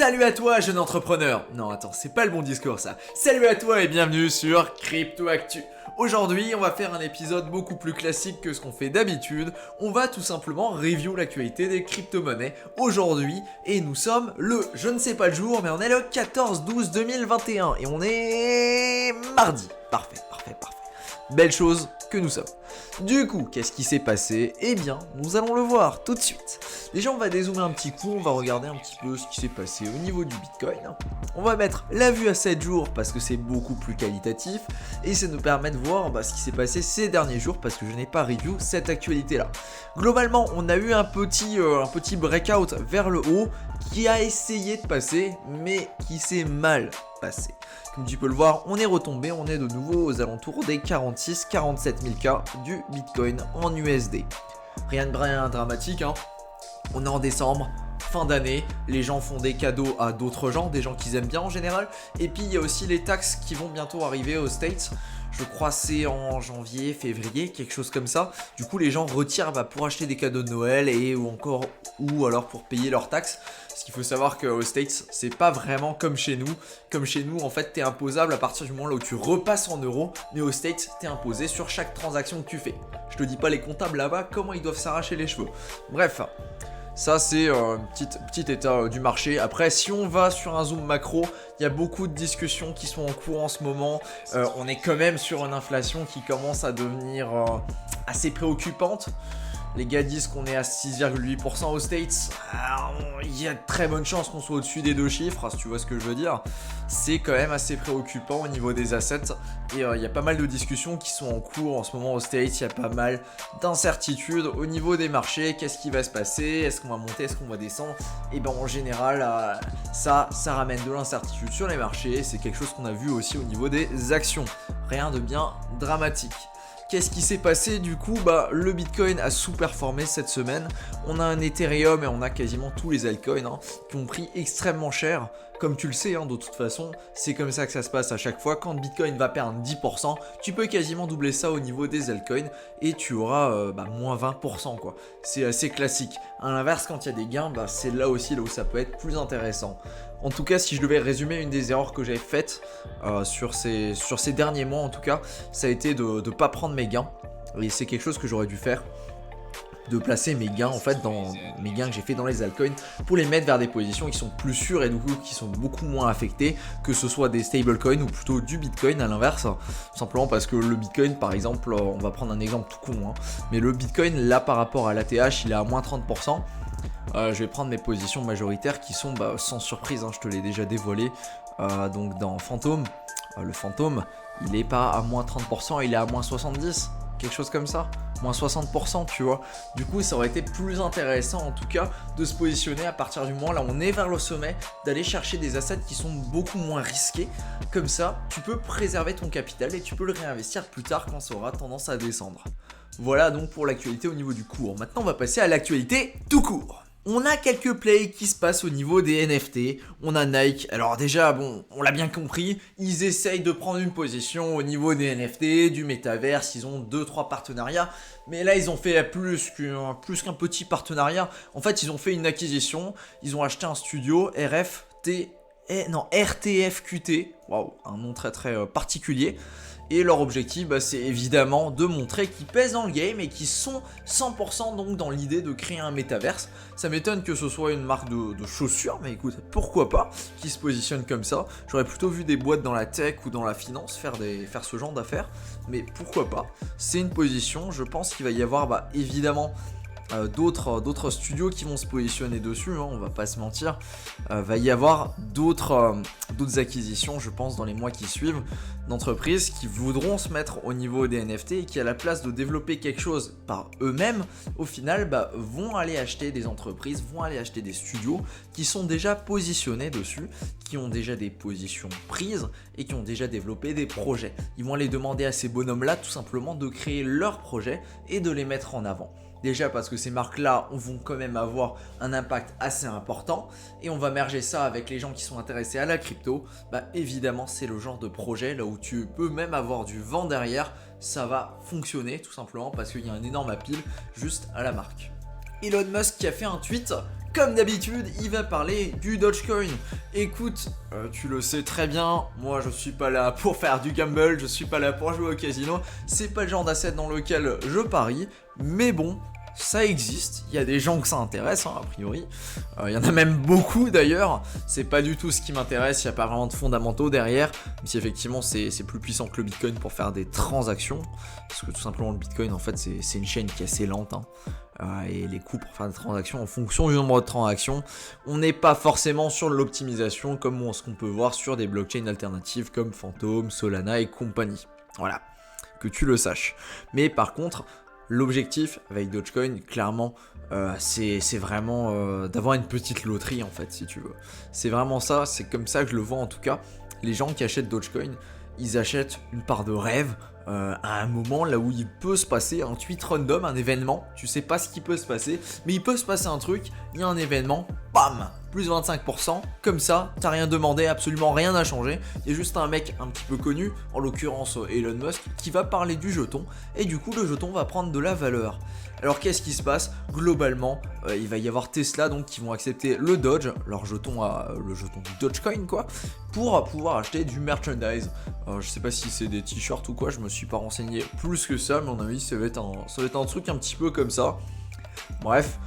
Salut à toi, jeune entrepreneur. Non, attends, c'est pas le bon discours ça. Salut à toi et bienvenue sur Crypto Actu. Aujourd'hui, on va faire un épisode beaucoup plus classique que ce qu'on fait d'habitude. On va tout simplement review l'actualité des crypto-monnaies aujourd'hui. Et nous sommes je ne sais pas le jour, mais on est le 14-12-2021. Et on est mardi. Parfait. Belle chose que nous sommes. Du coup, qu'est-ce qui s'est passé? Eh bien, nous allons le voir tout de suite. Déjà, on va dézoomer un petit coup, on va regarder un petit peu ce qui s'est passé au niveau du Bitcoin. On va mettre la vue à 7 jours parce que c'est beaucoup plus qualitatif et ça nous permet de voir ce qui s'est passé ces derniers jours parce que je n'ai pas review cette actualité-là. Globalement, on a eu un petit breakout vers le haut qui a essayé de passer, mais qui s'est mal passé. Comme tu peux le voir, on est retombé, on est de nouveau aux alentours des 46-47 000 cas du Bitcoin en USD. Rien de bien dramatique, hein. On est en décembre, fin d'année, les gens font des cadeaux à d'autres gens, des gens qu'ils aiment bien en général. Et puis il y a aussi les taxes qui vont bientôt arriver aux States. Je crois c'est en janvier, février, quelque chose comme ça. Du coup les gens retirent pour acheter des cadeaux de Noël ou alors pour payer leurs taxes. Parce qu'il faut savoir qu'aux States, c'est pas vraiment comme chez nous. Comme chez nous, en fait, t'es imposable à partir du moment là où tu repasses en euros. Mais aux States, t'es imposé sur chaque transaction que tu fais. Je te dis pas les comptables là-bas, comment ils doivent s'arracher les cheveux. Bref, ça c'est un petit état du marché. Après, si on va sur un zoom macro, il y a beaucoup de discussions qui sont en cours en ce moment. On est quand même sur une inflation qui commence à devenir assez préoccupante. Les gars disent qu'on est à 6,8% aux States. Il y a de très bonnes chances qu'on soit au-dessus des deux chiffres, si tu vois ce que je veux dire. C'est quand même assez préoccupant au niveau des assets. Et il y a pas mal de discussions qui sont en cours en ce moment aux States. Il y a pas mal d'incertitudes au niveau des marchés. Qu'est-ce qui va se passer? Est-ce qu'on va monter? Est-ce qu'on va descendre? Et en général, ça ramène de l'incertitude sur les marchés. C'est quelque chose qu'on a vu aussi au niveau des actions. Rien de bien dramatique. Qu'est-ce qui s'est passé du coup? Le Bitcoin a sous-performé cette semaine. On a un Ethereum et on a quasiment tous les altcoins qui ont pris extrêmement cher. Comme tu le sais, de toute façon, c'est comme ça que ça se passe à chaque fois. Quand Bitcoin va perdre 10%, tu peux quasiment doubler ça au niveau des altcoins et tu auras moins 20%, quoi. C'est assez classique. À l'inverse, quand il y a des gains, c'est là aussi où ça peut être plus intéressant. En tout cas, si je devais résumer une des erreurs que j'avais faites sur ces derniers mois, en tout cas, ça a été de ne pas prendre mes gains. Et c'est quelque chose que j'aurais dû faire. De placer mes gains dans mes gains que j'ai fait dans les altcoins pour les mettre vers des positions qui sont plus sûres et du coup qui sont beaucoup moins affectées, que ce soit des stablecoins ou plutôt du Bitcoin à l'inverse, simplement parce que le Bitcoin par exemple, on va prendre un exemple tout con, mais le Bitcoin là par rapport à l'ATH il est à moins 30%. Je vais prendre mes positions majoritaires qui sont sans surprise, je te l'ai déjà dévoilé, donc dans Phantom, le Phantom il est pas à moins 30%, il est à moins 70%. Quelque chose comme ça, moins 60%, tu vois. Du coup, ça aurait été plus intéressant en tout cas de se positionner à partir du moment là où on est vers le sommet, d'aller chercher des assets qui sont beaucoup moins risqués. Comme ça, tu peux préserver ton capital et tu peux le réinvestir plus tard quand ça aura tendance à descendre. Voilà donc pour l'actualité au niveau du cours. Maintenant, on va passer à l'actualité tout court. On a quelques plays qui se passent au niveau des NFT. On a Nike. Alors déjà, on l'a bien compris, ils essayent de prendre une position au niveau des NFT, du métaverse. Ils ont 2-3 partenariats. Mais là, ils ont fait plus qu'un petit partenariat. En fait, ils ont fait une acquisition. Ils ont acheté un studio RTFQT. Waouh, un nom très très particulier. Et leur objectif, c'est évidemment de montrer qu'ils pèsent dans le game et qu'ils sont 100% donc dans l'idée de créer un métaverse. Ça m'étonne que ce soit une marque de chaussures, mais écoute, pourquoi pas, qui se positionne comme ça. J'aurais plutôt vu des boîtes dans la tech ou dans la finance faire ce genre d'affaires, mais pourquoi pas. C'est une position, je pense qu'il va y avoir évidemment d'autres studios qui vont se positionner dessus, on va pas se mentir. Va y avoir d'autres acquisitions, je pense, dans les mois qui suivent, d'entreprises qui voudront se mettre au niveau des NFT et qui, à la place de développer quelque chose par eux-mêmes, au final vont aller acheter des entreprises, vont aller acheter des studios qui sont déjà positionnés dessus, qui ont déjà des positions prises et qui ont déjà développé des projets. Ils vont aller demander à ces bonhommes-là tout simplement de créer leurs projets et de les mettre en avant. Déjà parce que ces marques-là vont quand même avoir un impact assez important et on va merger ça avec les gens qui sont intéressés à la crypto. Évidemment, c'est le genre de projet là où tu peux même avoir du vent derrière. Ça va fonctionner tout simplement parce qu'il y a un énorme appeal juste à la marque. Elon Musk qui a fait un tweet Comme d'habitude, il va parler du Dogecoin. Écoute, tu le sais très bien, moi je suis pas là pour faire du gamble, je suis pas là pour jouer au casino, c'est pas le genre d'asset dans lequel je parie, mais bon, ça existe, il y a des gens que ça intéresse, hein, a priori, il y en a même beaucoup d'ailleurs, c'est pas du tout ce qui m'intéresse, il n'y a pas vraiment de fondamentaux derrière, même si effectivement c'est plus puissant que le Bitcoin pour faire des transactions, parce que tout simplement le Bitcoin en fait c'est une chaîne qui est assez lente, hein, et les coûts pour faire des transactions en fonction du nombre de transactions, on n'est pas forcément sur l'optimisation comme ce qu'on peut voir sur des blockchains alternatives comme Phantom, Solana et compagnie, voilà, que tu le saches, mais par contre, l'objectif avec Dogecoin, clairement, c'est vraiment d'avoir une petite loterie en fait, si tu veux. C'est vraiment ça, c'est comme ça que je le vois en tout cas. Les gens qui achètent Dogecoin, ils achètent une part de rêve à un moment là où il peut se passer un tweet random, un événement. Tu sais pas ce qui peut se passer, mais il peut se passer un truc, il y a un événement, bam, plus 25%, comme ça, t'as rien demandé, absolument rien n'a changé. Il y a juste un mec un petit peu connu, en l'occurrence Elon Musk, qui va parler du jeton, et du coup le jeton va prendre de la valeur. Alors qu'est-ce qui se passe? Globalement, il va y avoir Tesla donc qui vont accepter le Doge, leur jeton le jeton du Dogecoin quoi, pour pouvoir acheter du merchandise. Je sais pas si c'est des t-shirts ou quoi, je me suis pas renseigné plus que ça, mais à mon avis ça va être un truc un petit peu comme ça. Bref.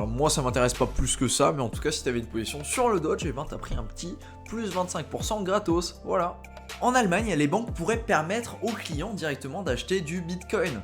Moi ça m'intéresse pas plus que ça, mais en tout cas si t'avais une position sur le Doge, et ben t'as pris un petit plus 25% gratos, voilà. En Allemagne, les banques pourraient permettre aux clients directement d'acheter du Bitcoin.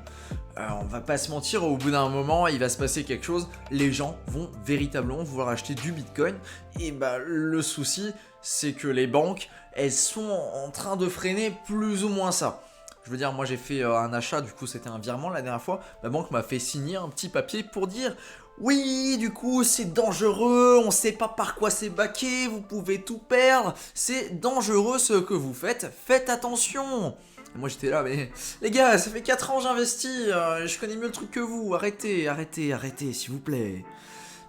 On va pas se mentir, au bout d'un moment, il va se passer quelque chose, les gens vont véritablement vouloir acheter du Bitcoin, et bah le souci, c'est que les banques, elles sont en train de freiner plus ou moins ça. Je veux dire, moi j'ai fait un achat, du coup c'était un virement la dernière fois, la banque m'a fait signer un petit papier pour dire oui, du coup c'est dangereux, on sait pas par quoi c'est baqué, vous pouvez tout perdre, c'est dangereux ce que vous faites, faites attention. Et moi j'étais là, mais les gars, ça fait 4 ans que j'investis, je connais mieux le truc que vous, arrêtez, s'il vous plaît.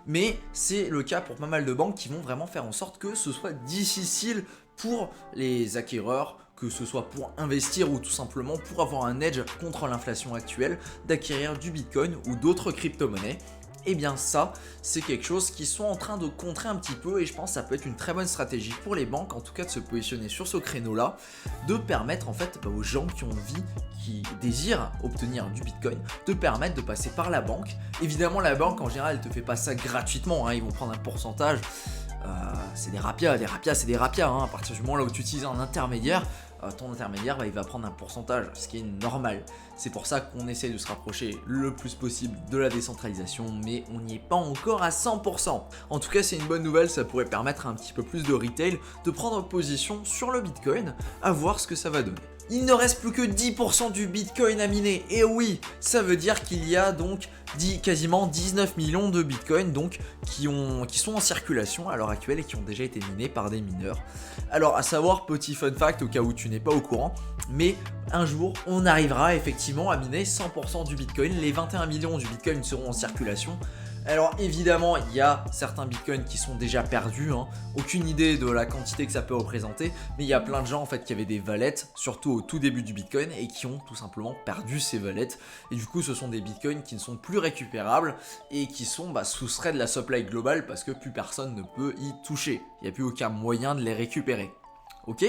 Mais c'est le cas pour pas mal de banques qui vont vraiment faire en sorte que ce soit difficile pour les acquéreurs, que ce soit pour investir ou tout simplement pour avoir un edge contre l'inflation actuelle, d'acquérir du Bitcoin ou d'autres crypto-monnaies. Et bien ça, c'est quelque chose qui sont en train de contrer un petit peu, et je pense que ça peut être une très bonne stratégie pour les banques, en tout cas de se positionner sur ce créneau-là, de permettre en fait aux gens qui ont envie, qui désirent obtenir du Bitcoin, de permettre de passer par la banque. Évidemment la banque en général elle te fait pas ça gratuitement, hein, ils vont prendre un pourcentage. C'est des rapias, c'est des rapias, hein. À partir du moment là où tu utilises un intermédiaire, ton intermédiaire il va prendre un pourcentage, ce qui est normal. C'est pour ça qu'on essaie de se rapprocher le plus possible de la décentralisation, mais on n'y est pas encore à 100%. En tout cas c'est une bonne nouvelle, ça pourrait permettre à un petit peu plus de retail de prendre position sur le Bitcoin, à voir ce que ça va donner. Il ne reste plus que 10% du Bitcoin à miner, et oui, ça veut dire qu'il y a donc quasiment 19 millions de Bitcoin donc, qui sont en circulation à l'heure actuelle et qui ont déjà été minés par des mineurs. Alors à savoir, petit fun fact au cas où tu n'es pas au courant, mais un jour on arrivera effectivement à miner 100% du Bitcoin, les 21 millions du Bitcoin seront en circulation. Alors évidemment, il y a certains bitcoins qui sont déjà perdus, hein. Aucune idée de la quantité que ça peut représenter, mais il y a plein de gens en fait qui avaient des wallets, surtout au tout début du bitcoin, et qui ont tout simplement perdu ces wallets. Et du coup, ce sont des bitcoins qui ne sont plus récupérables et qui sont soustraits de la supply globale parce que plus personne ne peut y toucher. Il n'y a plus aucun moyen de les récupérer. Ok,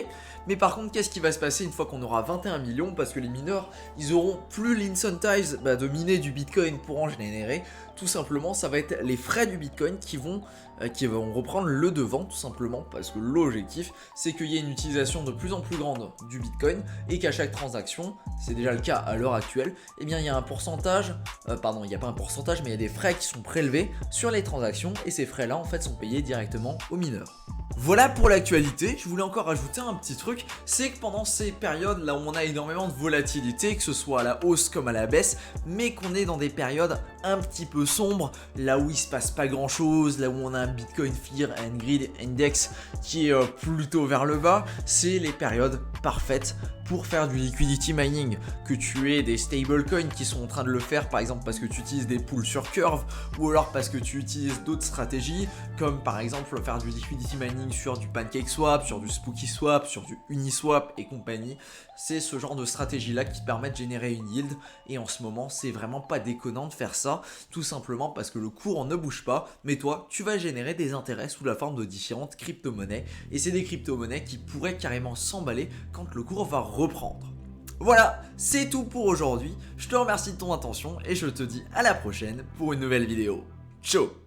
mais par contre qu'est-ce qui va se passer une fois qu'on aura 21 millions, parce que les mineurs ils auront plus l'incentive de miner du bitcoin pour en générer. Tout simplement ça va être les frais du bitcoin qui vont reprendre le devant, tout simplement parce que l'objectif c'est qu'il y ait une utilisation de plus en plus grande du bitcoin et qu'à chaque transaction, c'est déjà le cas à l'heure actuelle, eh bien il y a un pourcentage, il n'y a pas un pourcentage mais il y a des frais qui sont prélevés sur les transactions, et ces frais là en fait sont payés directement aux mineurs. Voilà pour l'actualité. Je voulais encore ajouter un petit truc, c'est que pendant ces périodes là où on a énormément de volatilité, que ce soit à la hausse comme à la baisse, mais qu'on est dans des périodes un petit peu sombres, là où il se passe pas grand chose, là où on a un Bitcoin Fear and Greed Index qui est plutôt vers le bas, c'est les périodes parfaites pour faire du liquidity mining, que tu aies des stablecoins qui sont en train de le faire, par exemple parce que tu utilises des pools sur Curve, ou alors parce que tu utilises d'autres stratégies, comme par exemple faire du liquidity mining sur du PancakeSwap, sur du SpookySwap, sur du Uniswap et compagnie. C'est ce genre de stratégie là qui te permet de générer une yield, et en ce moment c'est vraiment pas déconnant de faire ça, ça, tout simplement parce que le cours ne bouge pas, mais toi, tu vas générer des intérêts sous la forme de différentes crypto-monnaies, et c'est des crypto-monnaies qui pourraient carrément s'emballer quand le cours va reprendre. Voilà, c'est tout pour aujourd'hui, je te remercie de ton attention et je te dis à la prochaine pour une nouvelle vidéo. Ciao.